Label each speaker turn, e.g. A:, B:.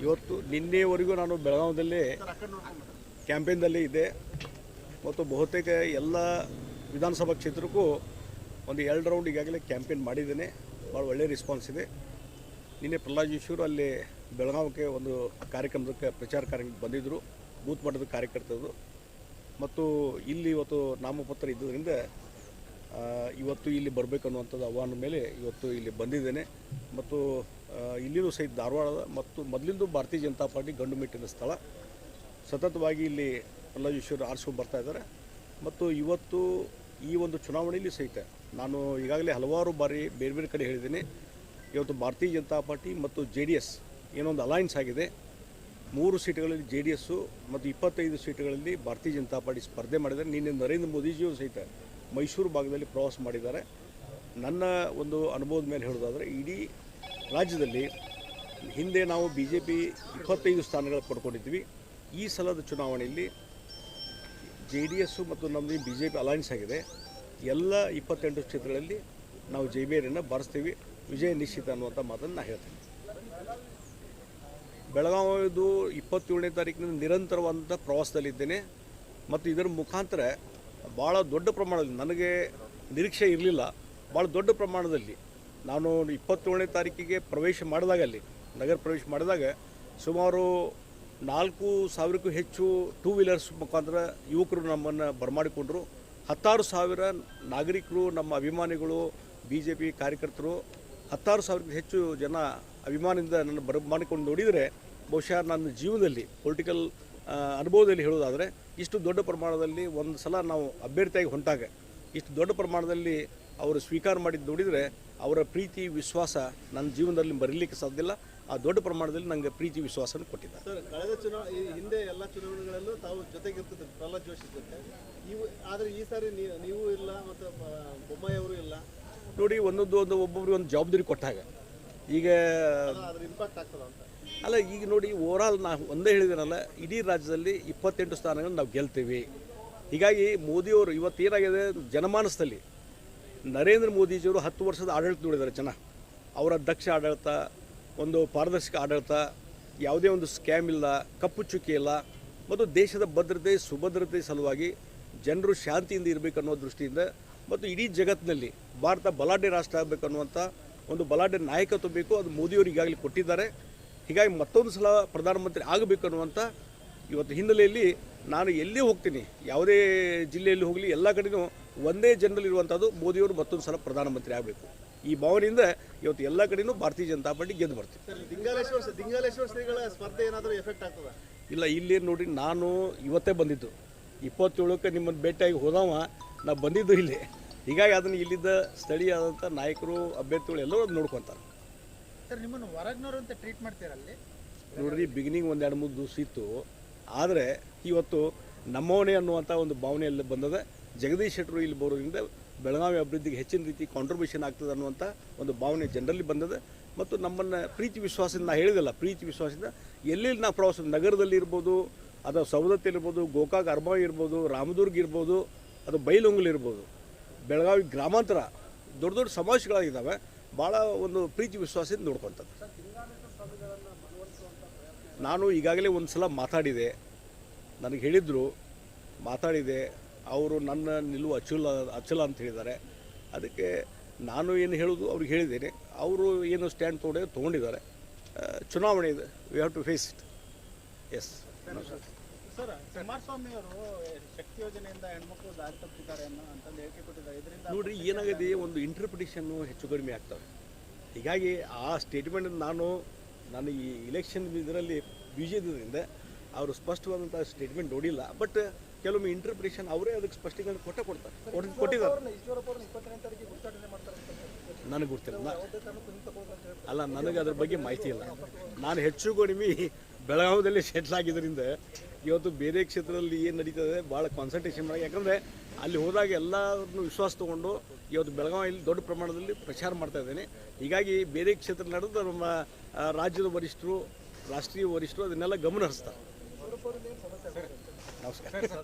A: ಇವತ್ತು ನಿನ್ನೆವರೆಗೂ ನಾನು ಬೆಳಗಾವಿಯಲ್ಲಿ ಕ್ಯಾಂಪೇನ್ದಲ್ಲಿ ಇದ್ದೆ ಮತ್ತು ಬಹುತೇಕ ಎಲ್ಲ ವಿಧಾನಸಭಾ ಕ್ಷೇತ್ರಕ್ಕೂ ಒಂದು 2 ರೌಂಡ್ ಈಗಾಗಲೇ ಕ್ಯಾಂಪೇನ್ ಮಾಡಿದ್ದೇನೆ. ಭಾಳ ಒಳ್ಳೆಯ ರೆಸ್ಪಾನ್ಸ್ ಇದೆ. ನಿನ್ನೆ ಪ್ರಹ್ಲಾದ್ ಜೋಶಿ ಅಲ್ಲಿ ಬೆಳಗಾವಿಗೆ ಒಂದು ಕಾರ್ಯಕ್ರಮಕ್ಕೆ ಪ್ರಚಾರ ಕಾರ್ಯಕ್ರಮಕ್ಕೆ ಬಂದಿದ್ದರು, ಬೂತ್ ಮಟ್ಟದ ಕಾರ್ಯಕರ್ತರು. ಮತ್ತು ಇಲ್ಲಿ ಇವತ್ತು ನಾಮಪತ್ರ ಇದ್ದರಿಂದ ಇವತ್ತು ಇಲ್ಲಿ ಬರಬೇಕನ್ನುವಂಥದ್ದು ಆಹ್ವಾನ ಮೇಲೆ ಇವತ್ತು ಇಲ್ಲಿ ಬಂದಿದ್ದೇನೆ. ಮತ್ತು ಇಲ್ಲಿಯೂ ಸಹಿತ ಧಾರವಾಡದ ಮತ್ತು ಮೊದಲಿಂದು ಭಾರತೀಯ ಜನತಾ ಪಾರ್ಟಿ ಗಂಡು ಮೆಟ್ಟಿನ ಸ್ಥಳ. ಸತತವಾಗಿ ಇಲ್ಲಿ ಪ್ರಹ್ಲಾದ್ ಜೋಶಿ ಆರಿಸ್ಕೊಂಡು ಬರ್ತಾ ಇದ್ದಾರೆ. ಮತ್ತು ಇವತ್ತು ಈ ಒಂದು ಚುನಾವಣೆಯಲ್ಲಿ ಸಹಿತ ನಾನು ಈಗಾಗಲೇ ಹಲವಾರು ಬಾರಿ ಬೇರೆ ಬೇರೆ ಕಡೆ ಹೇಳಿದ್ದೀನಿ. ಇವತ್ತು ಭಾರತೀಯ ಜನತಾ ಪಾರ್ಟಿ ಮತ್ತು JDS ಏನೊಂದು ಅಲೈನ್ಸ್ ಆಗಿದೆ. 3 ಸೀಟುಗಳಲ್ಲಿ JDS ಮತ್ತು 25 ಸೀಟುಗಳಲ್ಲಿ ಭಾರತೀಯ ಜನತಾ ಪಾರ್ಟಿ ಸ್ಪರ್ಧೆ ಮಾಡಿದ್ದಾರೆ. ನಿನ್ನೆ ನರೇಂದ್ರ ಮೋದಿಜಿಯವರು ಸಹಿತ ಮೈಸೂರು ಭಾಗದಲ್ಲಿ ಪ್ರವಾಸ ಮಾಡಿದ್ದಾರೆ. ನನ್ನ ಒಂದು ಅನುಭವದ ಮೇಲೆ ಹೇಳೋದಾದರೆ ಇಡೀ ರಾಜ್ಯದಲ್ಲಿ ಹಿಂದೆ ನಾವು BJP 25 ಸ್ಥಾನಗಳು ಪಡ್ಕೊಂಡಿದ್ವಿ. ಈ ಸಲದ ಚುನಾವಣೆಯಲ್ಲಿ JDS ಮತ್ತು ನಮ್ಮದು BJP ಅಲೈನ್ಸ್ ಆಗಿದೆ. ಎಲ್ಲ 28 ಕ್ಷೇತ್ರಗಳಲ್ಲಿ ನಾವು ಜೈಬೇರಿಯನ್ನು ಬಾರಿಸ್ತೀವಿ. ವಿಜಯ ನಿಶ್ಚಿತ ಅನ್ನುವಂಥ ಮಾತನ್ನು ನಾನು ಹೇಳ್ತೀನಿ. ಬೆಳಗಾವಿದು 27ನೇ ತಾರೀಕಿನಿಂದ ನಿರಂತರವಾದಂಥ ಪ್ರವಾಸದಲ್ಲಿದ್ದೇನೆ. ಮತ್ತು ಇದರ ಮುಖಾಂತರ ಭಾಳ ದೊಡ್ಡ ಪ್ರಮಾಣದಲ್ಲಿ ನನಗೆ ನಿರೀಕ್ಷೆ ಇರಲಿಲ್ಲ. ಭಾಳ ದೊಡ್ಡ ಪ್ರಮಾಣದಲ್ಲಿ ನಾನು 27ನೇ ತಾರೀಕಿಗೆ ಪ್ರವೇಶ ಮಾಡಿದಾಗ ಅಲ್ಲಿ ನಗರ ಪ್ರವೇಶ ಮಾಡಿದಾಗ ಸುಮಾರು 4,000ಕ್ಕೂ ಹೆಚ್ಚು 2 ವೀಲರ್ಸ್ ಮುಖಾಂತರ ಯುವಕರು ನಮ್ಮನ್ನು ಬರಮಾಡಿಕೊಂಡ್ರು. 16,000 ನಾಗರಿಕರು, ನಮ್ಮ ಅಭಿಮಾನಿಗಳು, BJP ಕಾರ್ಯಕರ್ತರು 16,000ಕ್ಕೂ ಹೆಚ್ಚು ಜನ ಅಭಿಮಾನದಿಂದ ನನ್ನ ಬರಮಾಡಿಕೊಂಡು ನೋಡಿದರೆ ಬಹುಶಃ ನನ್ನ ಜೀವನದಲ್ಲಿ ಪೊಲಿಟಿಕಲ್ ಅನುಭವದಲ್ಲಿ ಹೇಳೋದಾದರೆ ಇಷ್ಟು ದೊಡ್ಡ ಪ್ರಮಾಣದಲ್ಲಿ ಒಂದು ಸಲ ನಾವು ಅಭ್ಯರ್ಥಿಯಾಗಿ ಹೊಂಟಾಗ ಇಷ್ಟು ದೊಡ್ಡ ಪ್ರಮಾಣದಲ್ಲಿ ಅವರು ಸ್ವೀಕಾರ ಮಾಡಿದ್ದು ನೋಡಿದರೆ ಅವರ ಪ್ರೀತಿ ವಿಶ್ವಾಸ ನನ್ನ ಜೀವನದಲ್ಲಿ ಬರಲಿಕ್ಕೆ ಸಾಧ್ಯ ಇಲ್ಲ. ಆ ದೊಡ್ಡ ಪ್ರಮಾಣದಲ್ಲಿ ನನಗೆ ಪ್ರೀತಿ ವಿಶ್ವಾಸನ ಕೊಟ್ಟಿದ್ದಾರೆ.
B: ಸರ್, ಕಳೆದ ಹಿಂದೆ ಎಲ್ಲ ಚುನಾವಣೆಗಳಲ್ಲೂ ತಾವು ಜೊತೆಗಿರ್ತಿದ್ರು ಪ್ರಹ್ಲಾದ್ ಜೋಶಿ ಜೊತೆ. ಆದರೆ ಈ ಸಾರಿ ನೀವು ಇಲ್ಲ ಮತ್ತು ಬೊಮ್ಮಾಯಿ ಅವರು ಇಲ್ಲ.
A: ನೋಡಿ, ಒಬ್ಬೊಬ್ಬರಿಗೆ ಒಂದು ಜವಾಬ್ದಾರಿ ಕೊಟ್ಟಾಗ ಈಗ
B: ಅದ್ರ ಇಂಪ್ಯಾಕ್ಟ್ ಆಗ್ತದ ಅಂತ
A: ಅಲ್ಲ. ಈಗ ನೋಡಿ, ಓವರಾಲ್ ನಾನು ಒಂದೇ ಹೇಳಿದ್ದೀನಲ್ಲ, ಇಡೀ ರಾಜ್ಯದಲ್ಲಿ 28 ಸ್ಥಾನಗಳನ್ನು ನಾವು ಗೆಲ್ತೀವಿ. ಹೀಗಾಗಿ ಮೋದಿಯವರು ಇವತ್ತೇನಾಗಿದೆ ಜನಮಾನಸದಲ್ಲಿ ನರೇಂದ್ರ ಮೋದಿಜಿಯವರು 10 ವರ್ಷದ ಆಡಳಿತ ನೋಡಿದ್ದಾರೆ ಜನ. ಅವರ ದಕ್ಷ ಆಡಳಿತ, ಒಂದು ಪಾರದರ್ಶಕ ಆಡಳಿತ, ಯಾವುದೇ ಒಂದು ಸ್ಕ್ಯಾಮ್ ಇಲ್ಲ, ಕಪ್ಪು ಚುಕ್ಕಿ ಇಲ್ಲ, ಮತ್ತು ದೇಶದ ಭದ್ರತೆ ಸುಭದ್ರತೆ ಸಲುವಾಗಿ ಜನರು ಶಾಂತಿಯಿಂದ ಇರಬೇಕನ್ನೋ ದೃಷ್ಟಿಯಿಂದ ಮತ್ತು ಇಡೀ ಜಗತ್ತಿನಲ್ಲಿ ಭಾರತ ಬಲಾಢ್ಯ ರಾಷ್ಟ್ರ ಆಗಬೇಕನ್ನುವಂಥ ಒಂದು ಬಲಾಢ್ಯ ನಾಯಕತ್ವ ಬೇಕು. ಅದು ಮೋದಿಯವರು ಈಗಾಗಲೇ ಕೊಟ್ಟಿದ್ದಾರೆ. ಹೀಗಾಗಿ ಮತ್ತೊಂದು ಸಲ ಪ್ರಧಾನಮಂತ್ರಿ ಆಗಬೇಕು ಅನ್ನುವಂಥ ಇವತ್ತು ಹಿನ್ನೆಲೆಯಲ್ಲಿ ನಾನು ಎಲ್ಲಿ ಹೋಗ್ತೀನಿ, ಯಾವುದೇ ಜಿಲ್ಲೆಯಲ್ಲಿ ಹೋಗಲಿ, ಎಲ್ಲ ಕಡೆಯೂ ಒಂದೇ ಜನರಲ್ ಇರುವಂಥದ್ದು ಮೋದಿಯವರು ಮತ್ತೊಂದು ಸಲ ಪ್ರಧಾನಮಂತ್ರಿ ಆಗಬೇಕು. ಈ ಭಾವನೆಯಿಂದ ಇವತ್ತು ಎಲ್ಲ ಕಡೆಯೂ ಭಾರತೀಯ ಜನತಾ ಪಾರ್ಟಿ ಗೆದ್ದು ಬರ್ತೀವಿ.
B: ಲಿಂಗಾಲೇಶ್ವರ ಶ್ರೀಗಳ ಸ್ಪರ್ಧೆ ಏನಾದರೂ ಎಫೆಕ್ಟ್ ಆಗ್ತದ?
A: ಇಲ್ಲ, ಇಲ್ಲಿ ನೋಡಿ, ನಾನು ಇವತ್ತೇ ಬಂದಿದ್ದು 27ಕ್ಕೆ ನಿಮ್ಮನ್ನು ಭೇಟಿಯಾಗಿ ಹೋದವ ನಾವು ಬಂದಿದ್ದು ಇಲ್ಲಿ. ಹೀಗಾಗಿ ಅದನ್ನು ಇಲ್ಲಿದ್ದ ಸ್ಥಳೀಯವಾದಂಥ ನಾಯಕರು, ಅಭ್ಯರ್ಥಿಗಳು ಎಲ್ಲರೂ ನೋಡ್ಕೊತಾರೆ.
B: ಸರ್, ನಿಮ್ಮನ್ನು ಹೊರಗ್ನವರು ಅಂತ ಟ್ರೀಟ್ ಮಾಡ್ತೀರಲ್ಲಿ?
A: ನೋಡ್ರಿ, ಬಿಗಿನಿಂಗ್ 1-2-3 ದಿವಸ ಇತ್ತು. ಆದರೆ ಇವತ್ತು ನಮ್ಮವನೇ ಅನ್ನುವಂಥ ಒಂದು ಭಾವನೆಯಲ್ಲಿ ಬಂದದ. ಜಗದೀಶ್ ಶೆಟ್ಟರು ಇಲ್ಲಿ ಬರೋದ್ರಿಂದ ಬೆಳಗಾವಿ ಅಭಿವೃದ್ಧಿಗೆ ಹೆಚ್ಚಿನ ರೀತಿ ಕಾಂಟ್ರಿಬ್ಯೂಷನ್ ಆಗ್ತದೆ ಅನ್ನುವಂಥ ಒಂದು ಭಾವನೆ ಜನರಲ್ಲಿ ಬಂದದೆ. ಮತ್ತು ನಮ್ಮನ್ನು ಪ್ರೀತಿ ವಿಶ್ವಾಸದಿಂದ, ನಾನು ಹೇಳಿದಲ್ಲ, ಪ್ರೀತಿ ವಿಶ್ವಾಸದಿಂದ ಎಲ್ಲೆಲ್ಲಿ ನಾವು ಪ್ರವಾಸ, ನಗರದಲ್ಲಿ ಇರ್ಬೋದು, ಅದು ಸವದತ್ತಿ ಇರ್ಬೋದು, ಗೋಕಾಕ್ ಅರ್ಬಾವಿ ಇರ್ಬೋದು, ರಾಮದುರ್ಗ ಇರ್ಬೋದು, ಅದು ಬೈಲೊಂಗಲ್ ಇರ್ಬೋದು, ಬೆಳಗಾವಿ ಗ್ರಾಮಾಂತರ ದೊಡ್ಡ ದೊಡ್ಡ ಸಮಾವೇಶಗಳಾಗಿದ್ದಾವೆ. ಭಾಳ ಒಂದು ಪ್ರೀತಿ ವಿಶ್ವಾಸದಿಂದ ನೋಡ್ಕೊತಾರೆ. ನಾನು ಈಗಾಗಲೇ ಒಂದು ಸಲ ಮಾತಾಡಿದೆ, ನನಗೆ ಹೇಳಿದರು, ಮಾತಾಡಿದೆ. ಅವರು ನನ್ನ ನಿಲುವು ಅಚಲ ಅಂತ ಹೇಳಿದ್ದಾರೆ. ಅದಕ್ಕೆ ನಾನು ಏನು ಹೇಳೋದು ಅವ್ರಿಗೆ ಹೇಳಿದ್ದೇನೆ. ಅವರು ಏನು ಸ್ಟ್ಯಾಂಡ್ ತೊಗೊಂಡಿದ್ದಾರೆ. ಚುನಾವಣೆ ಇದೆ, we have to face it. Yes.
B: Sir, Kumaraswamy ಅವರು ಶಕ್ತಿ ಯೋಜನೆಯಿಂದ ಹೆಣ್ಮಕ್ಳು ದಾರಿ ತಪ್ಪಿದ್ದಾರೆ ಅಂತಂದು ಹೇಳಿಕೆ ಕೊಟ್ಟಿದ್ದಾರೆ. ಇದರಿಂದ
A: ನೋಡ್ರಿ, ಏನಾಗಿದೆ, ಒಂದು ಇಂಟರ್ಪ್ರಿಟೇಷನ್ನು ಹೆಚ್ಚು ಕಡಿಮೆ ಆಗ್ತವೆ. ಹೀಗಾಗಿ ಆ ಸ್ಟೇಟ್ಮೆಂಟ್ ನಾನು ಈ ಇಲೆಕ್ಷನ್ ಇದರಲ್ಲಿ ಬಿಜೆಪಿಯಿಂದ ಅವರು ಸ್ಪಷ್ಟವಾದಂಥ ಸ್ಟೇಟ್ಮೆಂಟ್ ನೋಡಿಲ್ಲ. ಬಟ್ ಕೆಲವೊಮ್ಮೆ ಇಂಟರ್ಪ್ರಿಟೇಷನ್ ಅವರೇ ಅದಕ್ಕೆ ಸ್ಪಷ್ಟೀಕರಣ ಕೊಟ್ಟಿದ್ದಾರೆ. ನನಗೆ ಗೊತ್ತಿಲ್ಲ. ಅಲ್ಲ, ನನಗೆ ಅದ್ರ ಬಗ್ಗೆ ಮಾಹಿತಿ ಇಲ್ಲ. ನಾನು ಹೆಚ್ಚು ಕಡಿಮೆ ಬೆಳಗಾವಿಯಲ್ಲಿ ಸೆಟ್ಲ್ ಆಗಿದ್ದರಿಂದ ಇವತ್ತು ಬೇರೆ ಕ್ಷೇತ್ರದಲ್ಲಿ ಏನು ನಡೀತದೆ ಭಾಳ ಕಾನ್ಸಂಟ್ರೇಷನ್ ಮಾಡಿ. ಯಾಕಂದರೆ ಅಲ್ಲಿ ಹೋದಾಗ ಎಲ್ಲರನ್ನು ವಿಶ್ವಾಸ ತೊಗೊಂಡು ಇವತ್ತು ಬೆಳಗಾವಿಯಲ್ಲಿ ದೊಡ್ಡ ಪ್ರಮಾಣದಲ್ಲಿ ಪ್ರಚಾರ ಮಾಡ್ತಾ ಇದ್ದೇನೆ. ಹೀಗಾಗಿ ಬೇರೆ ಕ್ಷೇತ್ರ ನಡೆದು ನಮ್ಮ ರಾಜ್ಯದ ವರಿಷ್ಠರು, ರಾಷ್ಟ್ರೀಯ ವರಿಷ್ಠರು ಅದನ್ನೆಲ್ಲ ಗಮನ ಹರಿಸ್ತಾರೆ. ನಮಸ್ಕಾರ.